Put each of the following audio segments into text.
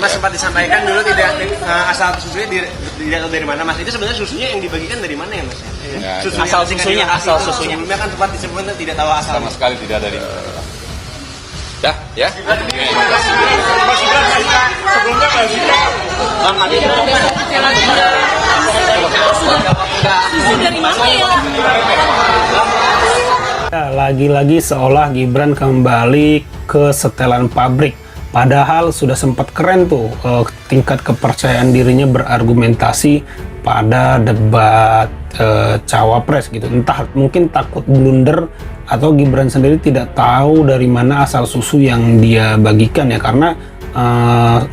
Mas sempat disampaikan dulu tidak asal susunya tidak tahu dari mana Mas. Itu sebenarnya susunya yang dibagikan dari mana ya Mas? Ya, Asal susunya. Sebelumnya kan sempat disebutkan tidak tahu asal. sama sekali tidak ada di. Dah, ya. Lagi-lagi seolah Gibran kembali ke setelan pabrik. Padahal sudah sempat keren tuh tingkat kepercayaan dirinya berargumentasi pada debat cawapres gitu. Entah mungkin takut blunder atau Gibran sendiri tidak tahu dari mana asal susu yang dia bagikan ya, karena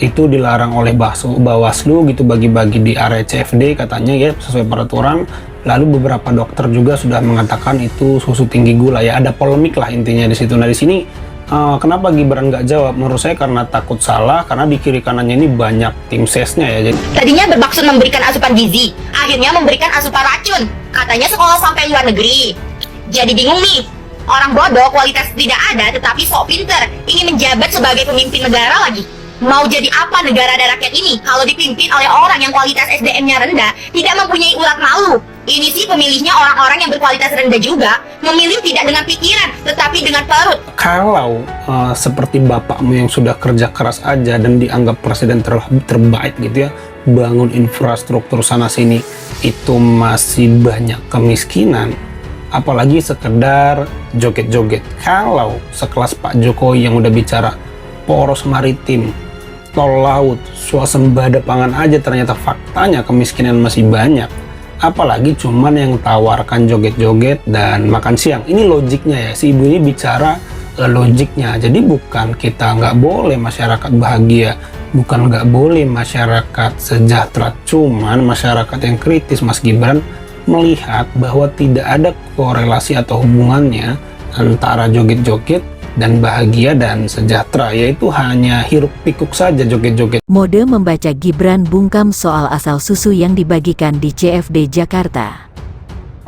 itu dilarang oleh Bawaslu gitu, bagi-bagi di area CFD katanya ya, sesuai peraturan. Lalu beberapa dokter juga sudah mengatakan itu susu tinggi gula ya, ada polemik lah intinya di situ. Nah di sini kenapa Gibran nggak jawab? Menurut saya karena takut salah, karena di kiri kanannya ini banyak tim sesnya ya. Jadi tadinya bermaksud memberikan asupan gizi, akhirnya memberikan asupan racun. Katanya sekolah sampai luar negeri. Jadi bingung nih, orang bodoh kualitas tidak ada tetapi sok pinter, ingin menjabat sebagai pemimpin negara lagi. Mau jadi apa negara ada rakyat ini kalau dipimpin oleh orang yang kualitas SDM-nya rendah, tidak mempunyai urat malu? Ini sih pemilihnya orang-orang yang berkualitas rendah juga, memilih tidak dengan pikiran tetapi dengan perut. kalau seperti bapakmu yang sudah kerja keras aja dan dianggap presiden terbaik gitu ya, bangun infrastruktur sana sini, itu masih banyak kemiskinan, apalagi sekedar joget-joget. Kalau sekelas Pak Jokowi yang udah bicara poros maritim, tol laut, swasembada pangan aja, ternyata faktanya kemiskinan masih banyak. Apalagi cuman yang tawarkan joget-joget dan makan siang. Ini logiknya ya, si ibu ini bicara logiknya. Jadi bukan kita nggak boleh masyarakat bahagia, bukan nggak boleh masyarakat sejahtera, cuman masyarakat yang kritis. Mas Gibran melihat bahwa tidak ada korelasi atau hubungannya antara joget-joget dan bahagia dan sejahtera, yaitu hanya hiruk pikuk saja joget-joget. Mode membaca Gibran bungkam soal asal susu yang dibagikan di CFD Jakarta.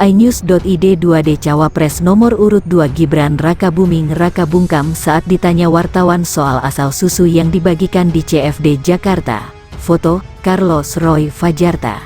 iNews.id 2D Cawapres nomor urut 2 Gibran Rakabuming Raka bungkam saat ditanya wartawan soal asal susu yang dibagikan di CFD Jakarta. Foto, Carlos Roy Fajarta.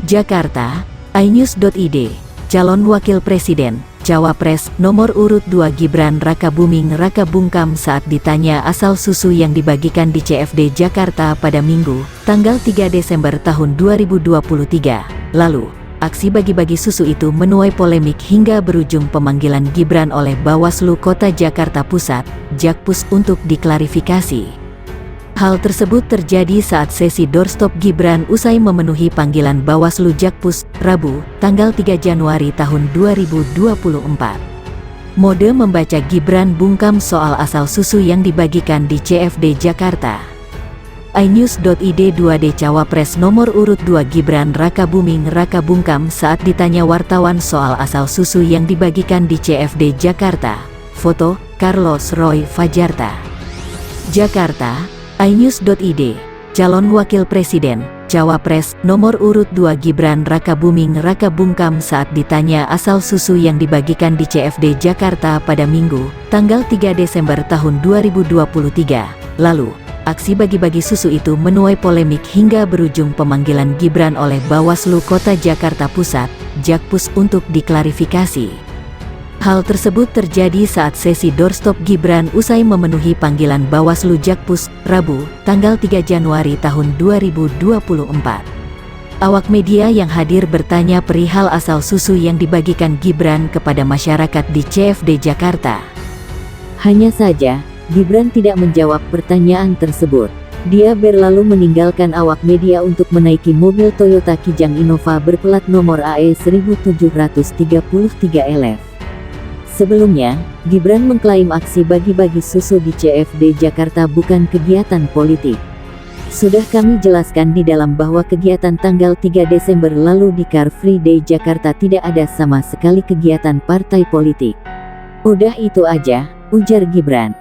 Jakarta, iNews.id. Calon Wakil Presiden Cawapres nomor urut 2 Gibran Rakabuming Raka bungkam saat ditanya asal susu yang dibagikan di CFD Jakarta pada Minggu, tanggal 3 Desember tahun 2023. Lalu, aksi bagi-bagi susu itu menuai polemik hingga berujung pemanggilan Gibran oleh Bawaslu Kota Jakarta Pusat, Jakpus, untuk diklarifikasi. Hal tersebut terjadi saat sesi doorstop Gibran usai memenuhi panggilan Bawaslu Jakpus, Rabu, tanggal 3 Januari tahun 2024. Mode membaca Gibran bungkam soal asal susu yang dibagikan di CFD Jakarta. iNews.id 2D Cawapres nomor urut 2 Gibran Rakabuming Raka bungkam saat ditanya wartawan soal asal susu yang dibagikan di CFD Jakarta. Foto, Carlos Roy Fajarta. Jakarta, iNews.id. Calon Wakil Presiden Cawapres nomor urut 2 Gibran Rakabuming Raka bungkam saat ditanya asal susu yang dibagikan di CFD Jakarta pada Minggu, tanggal 3 Desember tahun 2023. Lalu, aksi bagi-bagi susu itu menuai polemik hingga berujung pemanggilan Gibran oleh Bawaslu Kota Jakarta Pusat, Jakpus, untuk diklarifikasi. Hal tersebut terjadi saat sesi doorstop Gibran usai memenuhi panggilan Bawaslu Jakpus, Rabu, tanggal 3 Januari tahun 2024. Awak media yang hadir bertanya perihal asal susu yang dibagikan Gibran kepada masyarakat di CFD Jakarta. Hanya saja, Gibran tidak menjawab pertanyaan tersebut. Dia berlalu meninggalkan awak media untuk menaiki mobil Toyota Kijang Innova berplat nomor AE 1733 LF. Sebelumnya, Gibran mengklaim aksi bagi-bagi susu di CFD Jakarta bukan kegiatan politik. Sudah kami jelaskan di dalam bahwa kegiatan tanggal 3 Desember lalu di Car Free Day Jakarta tidak ada sama sekali kegiatan partai politik. Udah itu aja, ujar Gibran.